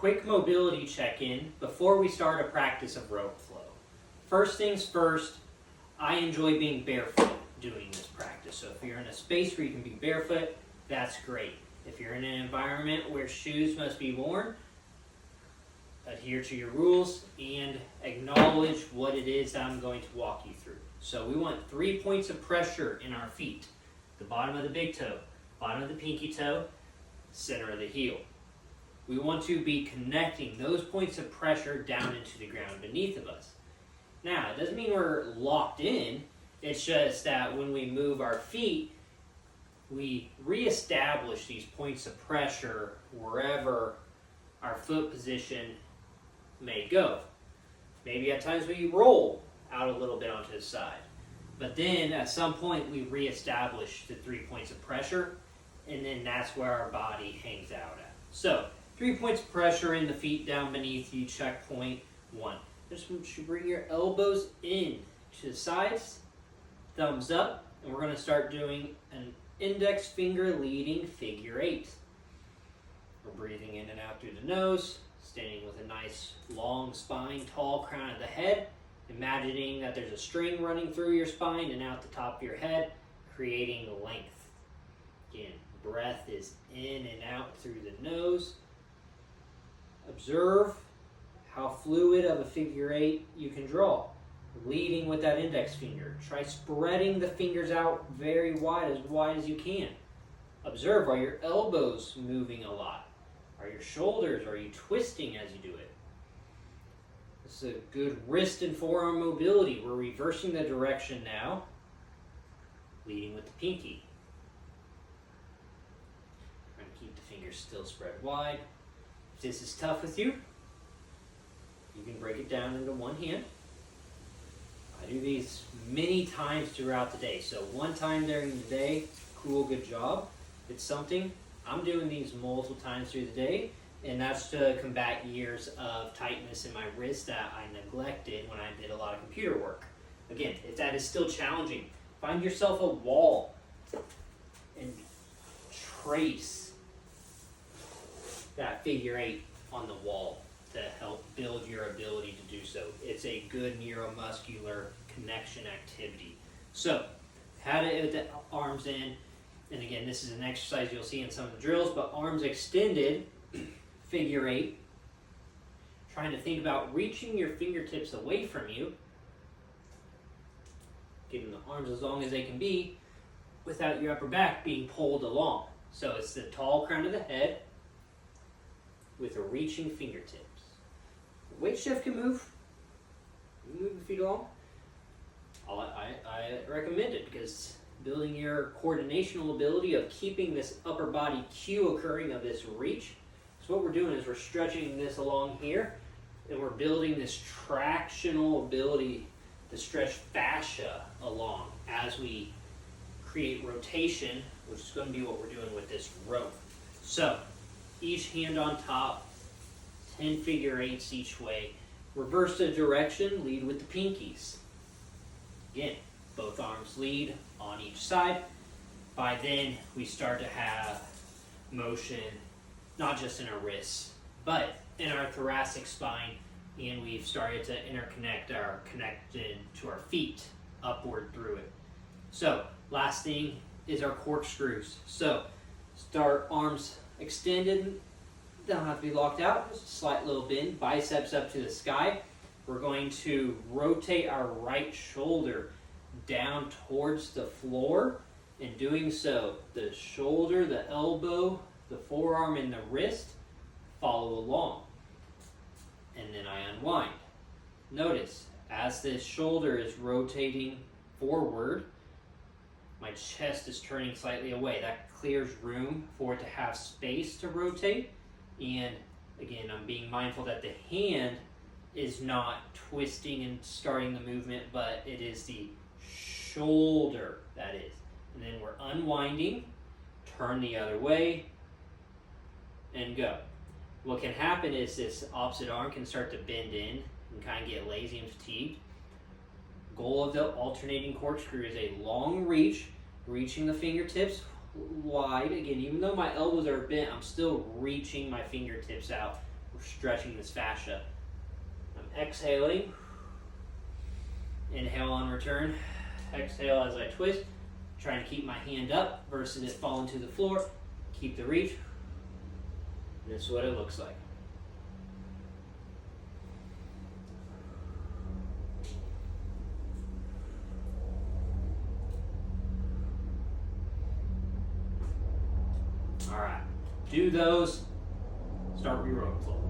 quick mobility check-in before we start a practice of rope flow. First things first, I enjoy being barefoot doing this practice. So if you're in a space where you can be barefoot, that's great. If you're in an environment where shoes must be worn, adhere to your rules and acknowledge what it is that I'm going to walk you through. So we want 3 points of pressure in our feet. The bottom of the big toe, bottom of the pinky toe, center of the heel. We want to be connecting those points of pressure down into the ground beneath of us. Now, it doesn't mean we're locked in. It's just that when we move our feet, we reestablish these points of pressure wherever our foot position may go. Maybe at times we roll out a little bit onto the side. But then at some point we reestablish the 3 points of pressure, and then that's where our body hangs out at. So 3 points of pressure in the feet down beneath you, checkpoint 1. Just want you to bring your elbows in to the sides, thumbs up, and we're going to start doing an index finger leading figure 8. We're breathing in and out through the nose, standing with a nice long spine, tall crown of the head, imagining that there's a string running through your spine and out the top of your head, creating length. Again, breath is in and out through the nose. Observe how fluid of a figure 8 you can draw. Leading with that index finger. Try spreading the fingers out very wide as you can. Observe, are your elbows moving a lot? Are your shoulders, are you twisting as you do it? This is a good wrist and forearm mobility. We're reversing the direction now, leading with the pinky. Trying to keep the fingers still spread wide. If this is tough with you, you can break it down into one hand. I do these many times throughout the day. So one time during the day, cool, good job. It's something. I'm doing these multiple times through the day, and that's to combat years of tightness in my wrist that I neglected when I did a lot of computer work. Again, if that is still challenging, find yourself a wall and trace that figure 8 on the wall to help build your ability to do so. It's a good neuromuscular connection activity. So, had it with the arms in, and again, this is an exercise you'll see in some of the drills, but arms extended, figure 8, trying to think about reaching your fingertips away from you, getting the arms as long as they can be, without your upper back being pulled along. So it's the tall crown of the head with a reaching fingertips. Weight shift can move. You move the feet along. I recommend it because building your coordinational ability of keeping this upper body cue occurring of this reach. So what we're doing is we're stretching this along here, and we're building this tractional ability to stretch fascia along as we create rotation, which is going to be what we're doing with this rope. So each hand on top, 10 figure 8s each way. Reverse the direction, lead with the pinkies. Again, both arms lead on each side. By then, we start to have motion, not just in our wrists, but in our thoracic spine, and we've started to interconnect our connection to our feet upward through it. So, last thing is our corkscrews. So, start arms extended, don't have to be locked out, just a slight little bend, biceps up to the sky. We're going to rotate our right shoulder down towards the floor. In doing so, the shoulder, the elbow, the forearm, and the wrist follow along. And then I unwind. Notice, as this shoulder is rotating forward, my chest is turning slightly away. That clears room for it to have space to rotate. And again, I'm being mindful that the hand is not twisting and starting the movement, but it is the shoulder that is. And then we're unwinding, turn the other way, and go. What can happen is this opposite arm can start to bend in and kind of get lazy and fatigued. Goal of the alternating corkscrew is a long reach, reaching the fingertips wide. Again, even though my elbows are bent, I'm still reaching my fingertips out We're stretching this fascia. I'm exhaling. Inhale on return. Exhale as I twist. Trying to keep my hand up versus it falling to the floor. Keep the reach. This is what it looks like. All right, do those, start your rope flow.